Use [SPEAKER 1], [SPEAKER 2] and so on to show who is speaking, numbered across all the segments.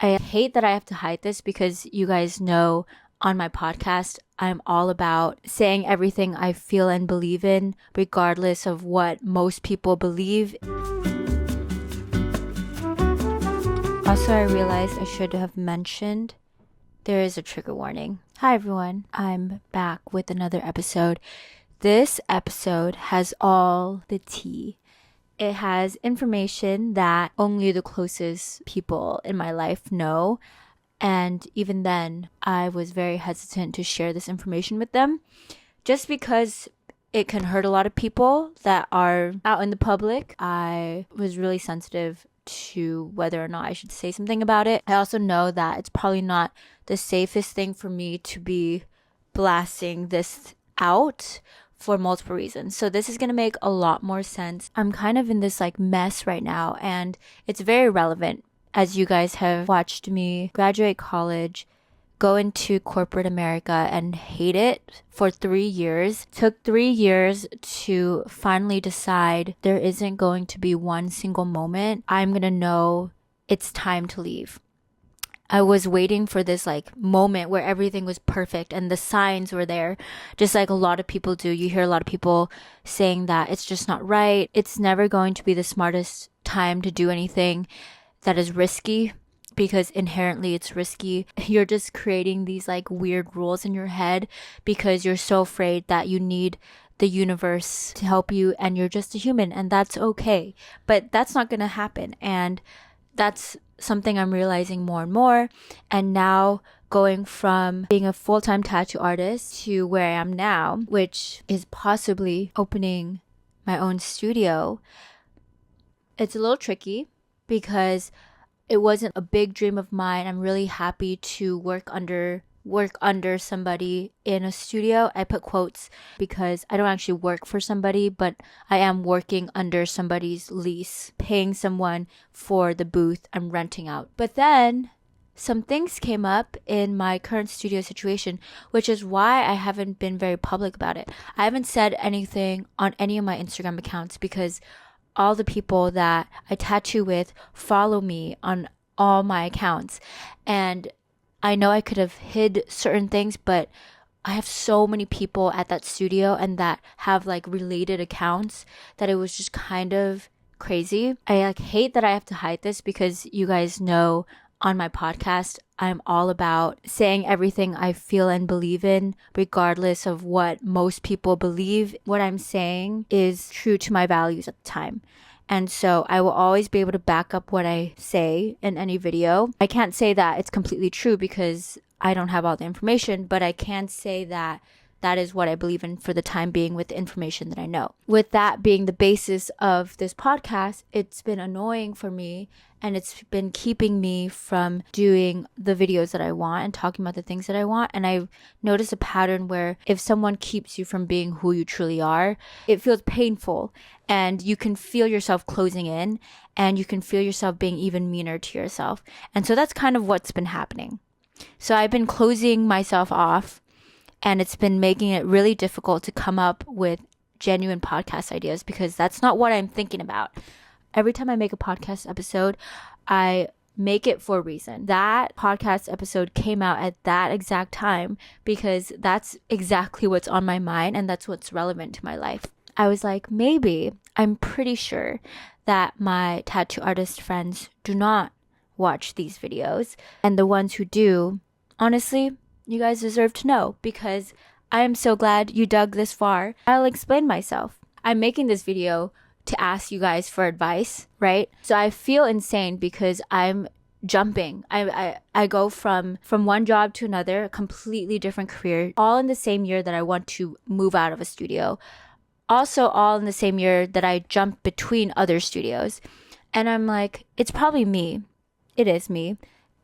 [SPEAKER 1] I hate that I have to hide this because you guys know on my podcast, I'm all about saying everything I feel and believe in, regardless of what most people believe. Also, I realized I should have mentioned there is a trigger warning. Hi everyone, I'm back with another episode. This episode has all the tea. It has information that only the closest people in my life know. And even then, I was very hesitant to share this information with them just because it can hurt a lot of people that are out in the public. I was really sensitive to whether or not I should say something about it. I also know that it's probably not the safest thing for me to be blasting this out for multiple reasons. So this is going to make a lot more sense. I'm kind of in this mess right now, and it's very relevant as you guys have watched me graduate college, go into corporate America and hate it for 3 years. Took 3 years to finally decide there isn't going to be one single moment I'm going to know it's time to leave. I was waiting for this moment where everything was perfect and the signs were there, just like a lot of people do. You hear a lot of people saying that it's just not right. It's never going to be the smartest time to do anything that is risky, because inherently it's risky. You're just creating these weird rules in your head because you're so afraid that you need the universe to help you, and you're just a human, and that's okay. But that's not going to happen, and that's something I'm realizing more and more. And now going from being a full-time tattoo artist to where I am now, which is possibly opening my own studio, it's a little tricky because it wasn't a big dream of mine. I'm really happy to work under somebody in a studio. I put quotes because I don't actually work for somebody, but I am working under somebody's lease, paying someone for the booth I'm renting out. But then some things came up in my current studio situation, which is why I haven't been very public about it. I haven't said anything on any of my Instagram accounts because all the people that I tattoo with follow me on all my accounts. And I know I could have hid certain things, but I have so many people at that studio and that have related accounts that it was just kind of crazy. I hate that I have to hide this because you guys know on my podcast, I'm all about saying everything I feel and believe in, regardless of what most people believe. What I'm saying is true to my values at the time. And so I will always be able to back up what I say in any video. I can't say that it's completely true because I don't have all the information, but I can say that that is what I believe in for the time being with the information that I know. With that being the basis of this podcast, it's been annoying for me and it's been keeping me from doing the videos that I want and talking about the things that I want. And I've noticed a pattern where if someone keeps you from being who you truly are, it feels painful and you can feel yourself closing in and you can feel yourself being even meaner to yourself. And so that's kind of what's been happening. So I've been closing myself off, and it's been making it really difficult to come up with genuine podcast ideas because that's not what I'm thinking about. Every time I make a podcast episode, I make it for a reason. That podcast episode came out at that exact time because that's exactly what's on my mind and that's what's relevant to my life. I was like, I'm pretty sure that my tattoo artist friends do not watch these videos. And the ones who do, honestly, you guys deserve to know because I am so glad you dug this far. I'll explain myself. I'm making this video to ask you guys for advice, right? So I feel insane because I'm jumping. I go from one job to another, a completely different career, all in the same year that I want to move out of a studio. Also all in the same year that I jump between other studios. And I'm like, it's probably me. It is me.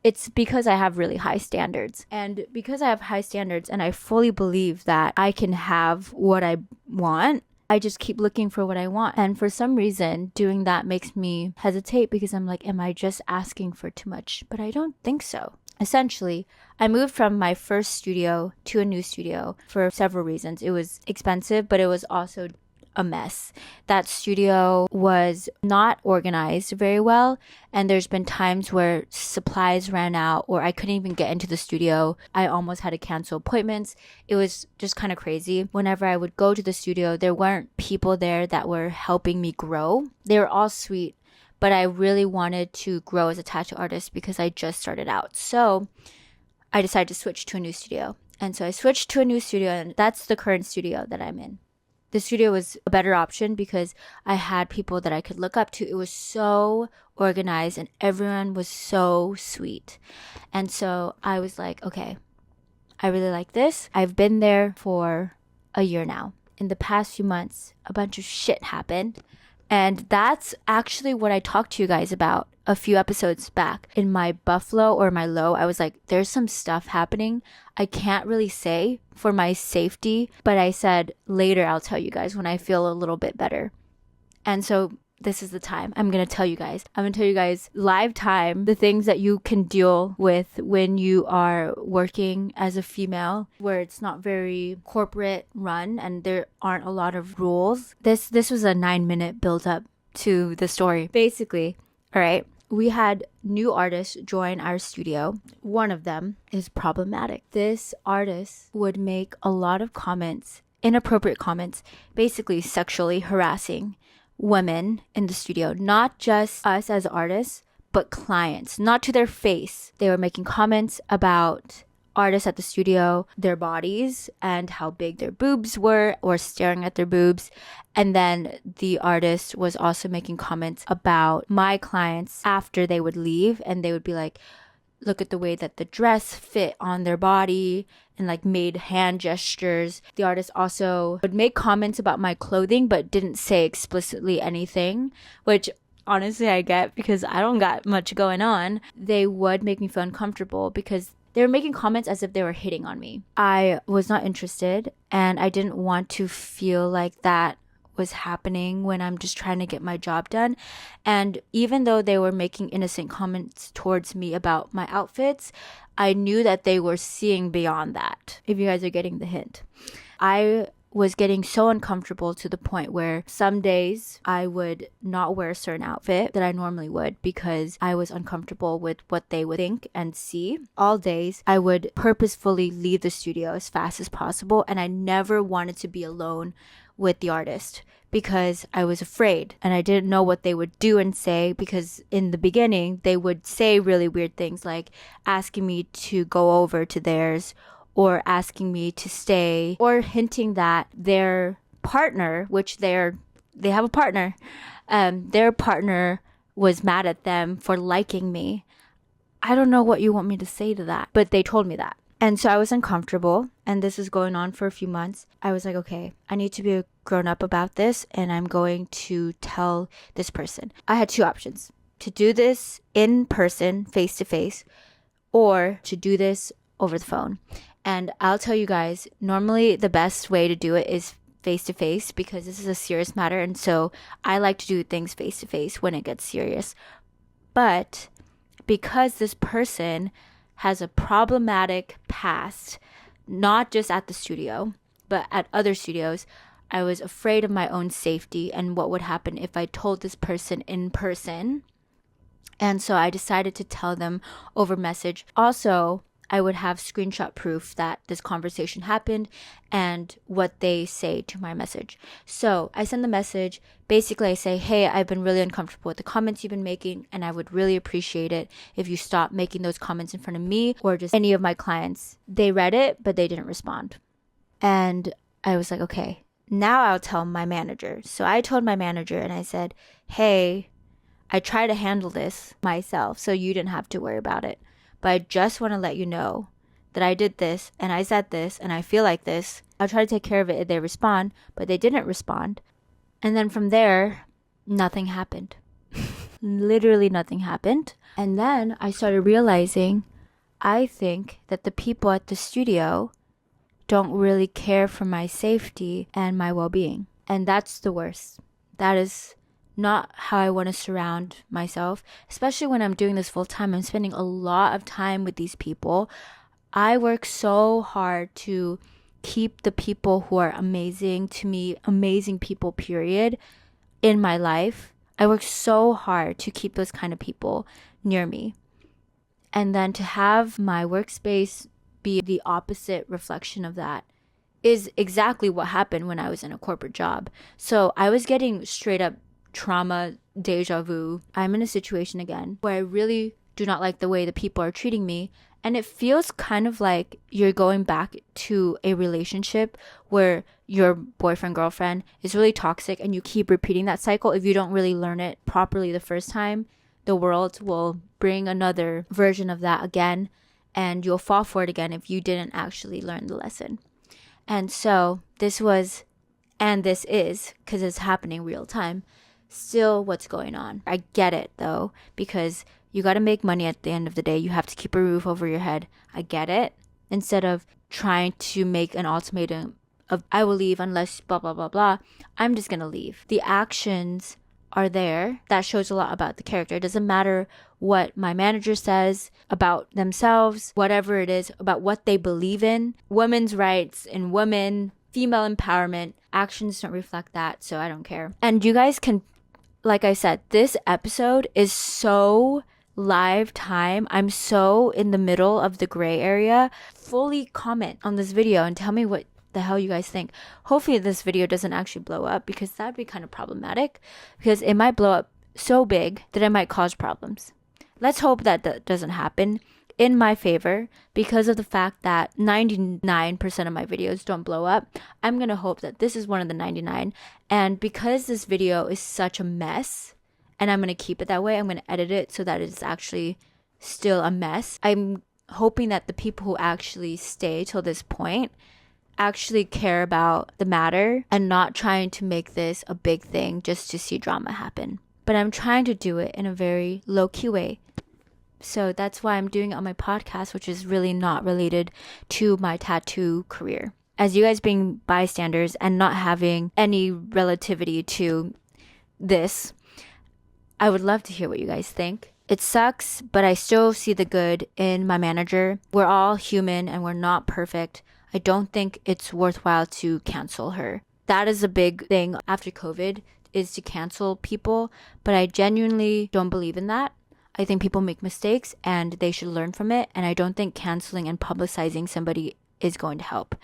[SPEAKER 1] It's because I have really high standards. And because I have high standards and I fully believe that I can have what I want, I just keep looking for what I want. And for some reason, doing that makes me hesitate because I'm like, am I just asking for too much? But I don't think so. Essentially, I moved from my first studio to a new studio for several reasons. It was expensive, but it was also a mess. That studio was not organized very well, and there's been times where supplies ran out or I couldn't even get into the studio. I almost had to cancel appointments. It was just kind of crazy. Whenever I would go to the studio, there weren't people there that were helping me grow. They were all sweet, but I really wanted to grow as a tattoo artist because I just started out. So I decided to switch to a new studio. And so I switched to a new studio, and that's the current studio that I'm in. The studio was a better option because I had people that I could look up to. It was so organized and everyone was so sweet. And so I was like, okay, I really like this. I've been there for a year now. In the past few months, a bunch of shit happened. And that's actually what I talked to you guys about a few episodes back. In my buffalo or my low, I was like, there's some stuff happening. I can't really say for my safety, but I said later I'll tell you guys when I feel a little bit better. And so this is the time. I'm going to tell you guys. I'm going to tell you guys live time the things that you can deal with when you are working as a female, where it's not very corporate run and there aren't a lot of rules. This was a 9-minute build up to the story. Basically, all right, we had new artists join our studio. One of them is problematic. This artist would make a lot of comments, inappropriate comments, basically sexually harassing women in the studio, not just us as artists, but clients, not to their face. They were making comments about artists at the studio, their bodies and how big their boobs were, or staring at their boobs. And then the artist was also making comments about my clients after they would leave, and they would be like, look at the way that the dress fit on their body, and like made hand gestures. The artist also would make comments about my clothing but didn't say explicitly anything, which honestly I get because I don't got much going on. They would make me feel uncomfortable because they were making comments as if they were hitting on me. I was not interested, and I didn't want to feel like that was happening when I'm just trying to get my job done. And even though they were making innocent comments towards me about my outfits, I knew that they were seeing beyond that, if you guys are getting the hint. I was getting so uncomfortable to the point where some days I would not wear a certain outfit that I normally would because I was uncomfortable with what they would think and see. All days I would purposefully leave the studio as fast as possible, and I never wanted to be alone with the artist because I was afraid and I didn't know what they would do and say, because in the beginning they would say really weird things like asking me to go over to theirs or asking me to stay, or hinting that their partner, which they have a partner, their partner was mad at them for liking me. I don't know what you want me to say to that, but they told me that. And so I was uncomfortable, and this is going on for a few months. I was like, okay, I need to be a grown up about this, and I'm going to tell this person. I had two options: to do this in person, face to face, or to do this over the phone. And I'll tell you guys, normally the best way to do it is face to face because this is a serious matter. And so I like to do things face to face when it gets serious. But because this person has a problematic past, not just at the studio, but at other studios, I was afraid of my own safety and what would happen if I told this person in person. And so I decided to tell them over message. Also, I would have screenshot proof that this conversation happened and what they say to my message. So I send the message. Basically, I say, hey, I've been really uncomfortable with the comments you've been making, and I would really appreciate it if you stop making those comments in front of me or just any of my clients. They read it, but they didn't respond. And I was like, okay, now I'll tell my manager. So I told my manager and I said, hey, I try to handle this myself, so you didn't have to worry about it. But I just want to let you know that I did this and I said this and I feel like this. I'll try to take care of it if they respond, but they didn't respond. And then from there, nothing happened. Literally nothing happened. And then I started realizing, I think that the people at the studio don't really care for my safety and my well-being. And that's the worst. That is not how I want to surround myself, especially when I'm doing this full time. I'm spending a lot of time with these people. I work so hard to keep the people who are amazing to me, amazing people, period, in my life. I work so hard to keep those kind of people near me. And then to have my workspace be the opposite reflection of that is exactly what happened when I was in a corporate job. So I was getting straight up trauma, deja vu. I'm in a situation again where I really do not like the way the people are treating me. And it feels kind of like you're going back to a relationship where your boyfriend, girlfriend is really toxic and you keep repeating that cycle. If you don't really learn it properly the first time, the world will bring another version of that again, and you'll fall for it again if you didn't actually learn the lesson. And so this was, and this is, because it's happening real time, still what's going on. I get it though, because you got to make money at the end of the day. You have to keep a roof over your head. I get it. Instead of trying to make an ultimatum of, I will leave unless blah, blah, blah, blah, I'm just going to leave. The actions are there. That shows a lot about the character. It doesn't matter what my manager says about themselves, whatever it is, about what they believe in. Women's rights and women, female empowerment, actions don't reflect that, so I don't care. And you guys can, like I said, this episode is so live time. I'm so in the middle of the gray area. Fully comment on this video and tell me what the hell you guys think. Hopefully this video doesn't actually blow up, because that'd be kind of problematic, because it might blow up so big that it might cause problems. Let's hope that that doesn't happen in my favor, because of the fact that 99% of my videos don't blow up. I'm going to hope that this is one of the 99. And because this video is such a mess, and I'm going to keep it that way, I'm going to edit it so that it's actually still a mess. I'm hoping that the people who actually stay till this point actually care about the matter and not trying to make this a big thing just to see drama happen. But I'm trying to do it in a very low-key way. So that's why I'm doing it on my podcast, which is really not related to my tattoo career. As you guys being bystanders and not having any relativity to this, I would love to hear what you guys think. It sucks, but I still see the good in my manager. We're all human and we're not perfect. I don't think it's worthwhile to cancel her. That is a big thing after COVID, is to cancel people, but I genuinely don't believe in that. I think people make mistakes and they should learn from it, and I don't think canceling and publicizing somebody is going to help.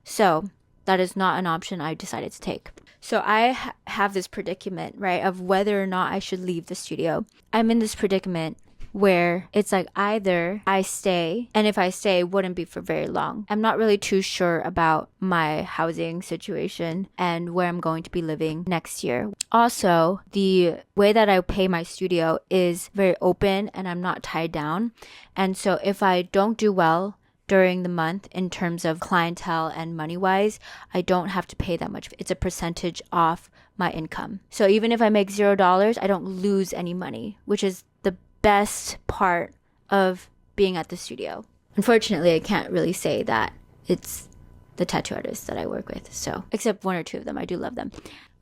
[SPEAKER 1] So that is not an option I decided to take. So I have this predicament, right, of whether or not I should leave the studio. I'm in this predicament where it's like either I stay, and if I stay, it wouldn't be for very long. I'm not really too sure about my housing situation and where I'm going to be living next year. Also, the way that I pay my studio is very open and I'm not tied down. And so if I don't do well during the month in terms of clientele and money-wise, I don't have to pay that much. It's a percentage off my income. So even if I make $0, I don't lose any money, which is the best part of being at the studio. Unfortunately, I can't really say that it's the tattoo artists that I work with, so except one or two of them. I do love them.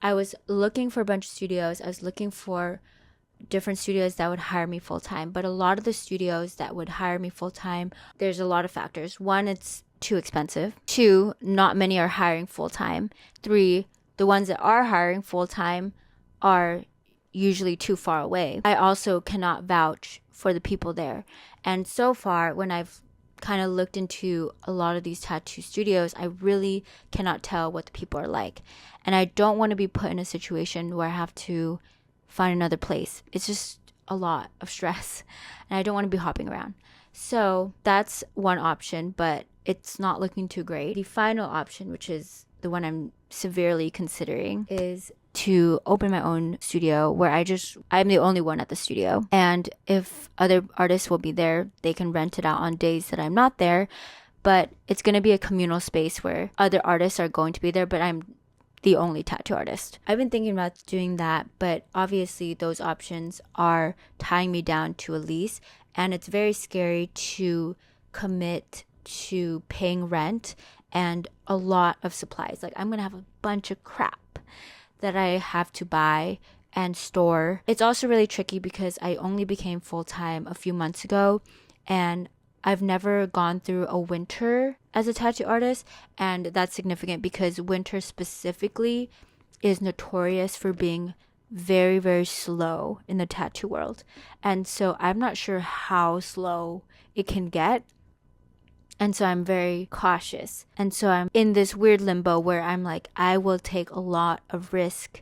[SPEAKER 1] I was looking for a bunch of studios. I was looking for different studios that would hire me full-time, but a lot of the studios that would hire me full-time, there's a lot of factors. One, it's too expensive. Two, not many are hiring full-time. Three, the ones that are hiring full-time are usually too far away. I also cannot vouch for the people there. And so far, when I've kind of looked into a lot of these tattoo studios, I really cannot tell what the people are like. And I don't want to be put in a situation where I have to find another place. It's just a lot of stress, and I don't want to be hopping around. So that's one option, but it's not looking too great. The final option, which is the one I'm severely considering, is to open my own studio where I'm the only one at the studio. And if other artists will be there, they can rent it out on days that I'm not there. But it's going to be a communal space where other artists are going to be there, but I'm the only tattoo artist. I've been thinking about doing that, but obviously those options are tying me down to a lease, and it's very scary to commit to paying rent and a lot of supplies. Like, I'm going to have a bunch of crap that I have to buy and store. It's also really tricky because I only became full-time a few months ago, and I've never gone through a winter as a tattoo artist, and that's significant because winter specifically is notorious for being very, very slow in the tattoo world. And so I'm not sure how slow it can get. And so I'm very cautious. And so I'm in this weird limbo where I'm like, I will take a lot of risk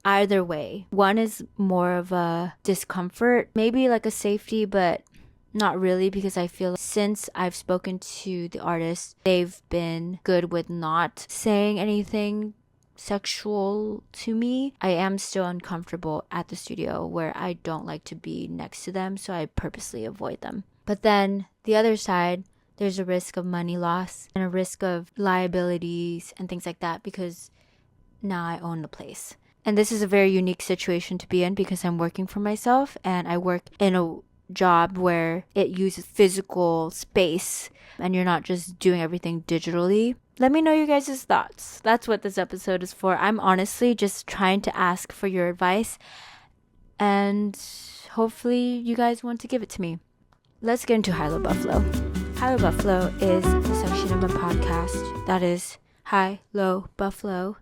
[SPEAKER 1] either way. One is more of a discomfort, maybe like a safety, but not really, because I feel like since I've spoken to the artists, they've been good with not saying anything sexual to me. I am still uncomfortable at the studio where I don't like to be next to them, so I purposely avoid them. But then the other side, there's a risk of money loss and a risk of liabilities and things like that because now I own the place. And this is a very unique situation to be in because I'm working for myself and I work in a job where it uses physical space and you're not just doing everything digitally. Let me know your guys' thoughts. That's what this episode is for. I'm honestly just trying to ask for your advice and hopefully you guys want to give it to me. Let's get into High Low Buffalo. High Low Buffalo is a section of my podcast that is High Low Buffalo,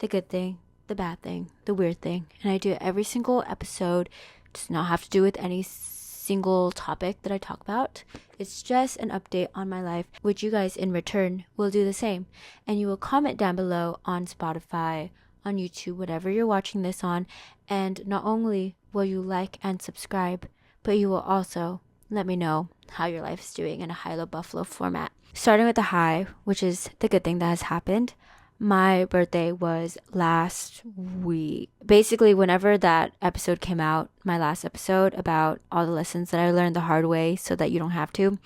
[SPEAKER 1] the good thing, the bad thing, the weird thing. And I do it every single episode. It does not have to do with any single topic that I talk about. It's just an update on my life, which you guys in return will do the same. And you will comment down below on Spotify, on YouTube, whatever you're watching this on. And not only will you like and subscribe, but you will also let me know how your life is doing in a High Low Buffalo format. Starting with the high, which is the good thing that has happened. My birthday was last week. Basically, whenever that episode came out, my last episode about all the lessons that I learned the hard way so that you don't have to,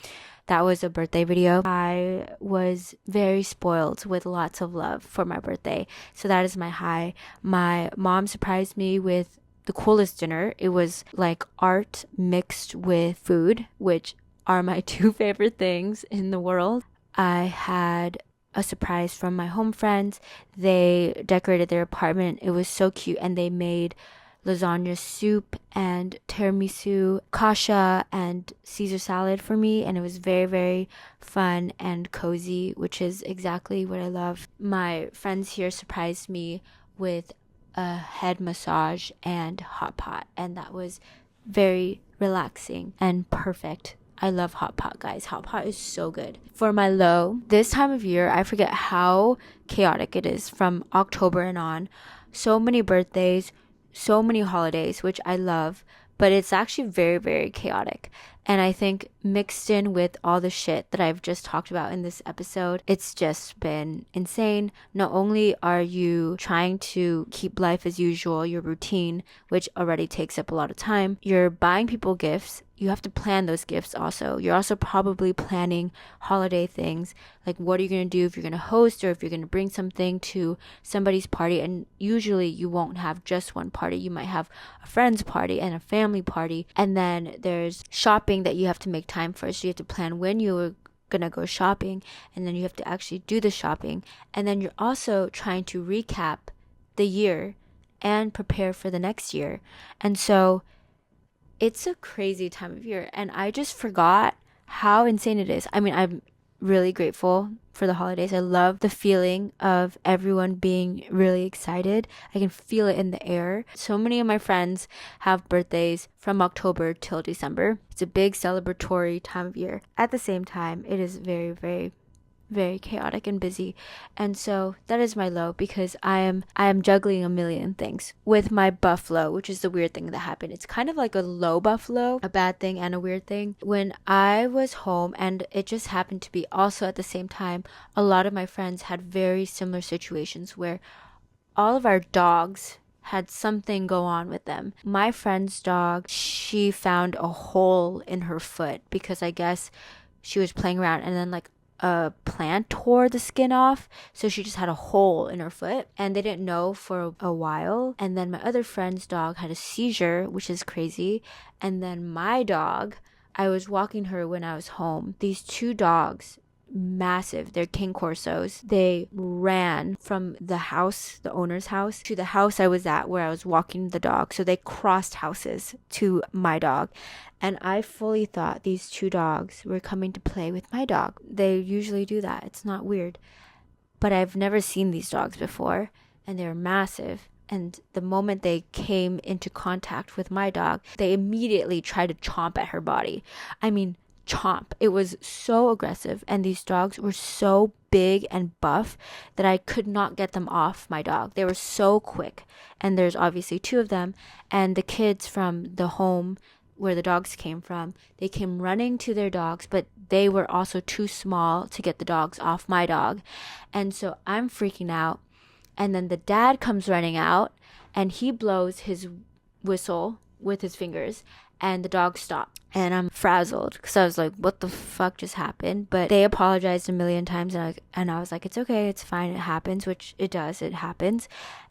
[SPEAKER 1] that was a birthday video. I was very spoiled with lots of love for my birthday. So that is my high. My mom surprised me with the coolest dinner. It was like art mixed with food, which are my two favorite things in the world. I had a surprise from my home friends. They decorated their apartment. It was so cute, and they made lasagna soup and tiramisu, kasha, and Caesar salad for me, and it was very, very fun and cozy, which is exactly what I love. My friends here surprised me with a head massage and hot pot, and that was very relaxing and perfect. I love hot pot, guys. Hot pot is so good. For my low, this time of year, I forget how chaotic it is from October and on. So many birthdays, so many holidays, which I love, but it's actually very, very chaotic. And I think mixed in with all the shit that I've just talked about in this episode, it's just been insane. Not only are you trying to keep life as usual, your routine, which already takes up a lot of time, you're buying people gifts. You have to plan those gifts also. You're also probably planning holiday things. Like, what are you going to do if you're going to host or if you're going to bring something to somebody's party? And usually you won't have just one party. You might have a friend's party and a family party. And then there's shopping that you have to make time for. So you have to plan when you're going to go shopping. And then you have to actually do the shopping. And then you're also trying to recap the year and prepare for the next year. And so it's a crazy time of year, and I just forgot how insane it is. I mean, I'm really grateful for the holidays. I love the feeling of everyone being really excited. I can feel it in the air. So many of my friends have birthdays from October till December. It's a big celebratory time of year. At the same time, it is very, very, very chaotic and busy. And so that is my low, because I am juggling a million things with my buffalo, which is the weird thing that happened. It's kind of like a low buffalo, a bad thing and a weird thing. When I was home, and it just happened to be also at the same time, a lot of my friends had very similar situations where all of our dogs had something go on with them. My friend's dog, she found a hole in her foot because I guess she was playing around, and then like a plant tore the skin off, so she just had a hole in her foot, and they didn't know for a while. And then my other friend's dog had a seizure, which is crazy. And then my dog, I was walking her when I was home. These two dogs massive. They're King Corsos. They ran from the house, the owner's house, to the house I was at where I was walking the dog. So they crossed houses to my dog. And I fully thought these two dogs were coming to play with my dog. They usually do that. It's not weird. But I've never seen these dogs before, and they're massive. And the moment they came into contact with my dog, they immediately tried to chomp at her body. I mean, chomp. It was so aggressive, and these dogs were so big and buff that I could not get them off my dog. They were so quick, and there's obviously two of them, and the kids from the home where the dogs came from, they came running to their dogs, but they were also too small to get the dogs off my dog. And so I'm freaking out, and then the dad comes running out, and he blows his whistle with his fingers, and the dogs stop. And I'm frazzled because I was like, what the fuck just happened? But they apologized a million times, and I was like, it's okay, it's fine, it happens, which it does, it happens.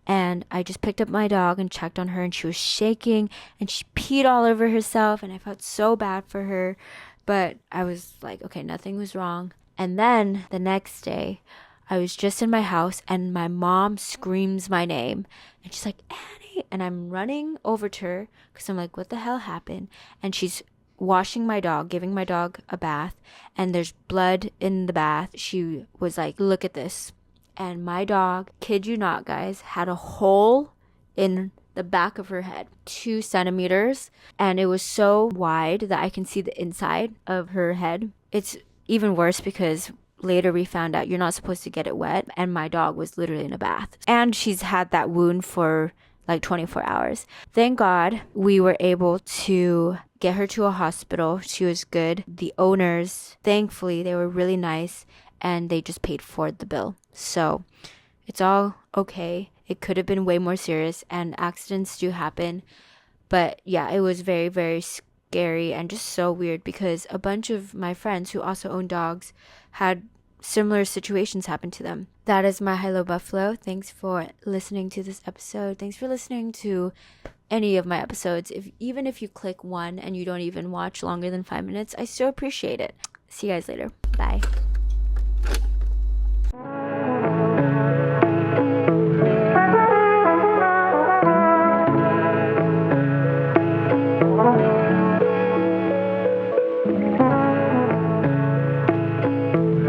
[SPEAKER 1] And I just picked up my dog and checked on her, and she was shaking, and she peed all over herself, and I felt so bad for her. But I was like, okay, nothing was wrong. And then the next day, I was just in my house, and my mom screams my name, and she's like, Annie. And I'm running over to her because I'm like, what the hell happened? And she's washing my dog, giving my dog a bath, and there's blood in the bath. She was like, look at this. And my dog, kid you not, guys, had a hole in the back of her head, 2 centimeters, and it was so wide that I can see the inside of her head. It's even worse because later we found out you're not supposed to get it wet, and my dog was literally in a bath. And she's had that wound for like 24 hours. Thank God we were able to get her to a hospital. She was good. The owners, thankfully, they were really nice, and they just paid for the bill. So it's all okay. It could have been way more serious, and accidents do happen. But yeah, it was very, very scary and just so weird because a bunch of my friends who also own dogs had similar situations happen to them. That is my Hello Buffalo. Thanks for listening to this episode. Thanks for listening to any of my episodes. Even if you click one and you don't even watch longer than 5 minutes, I still appreciate it. See you guys later. Bye.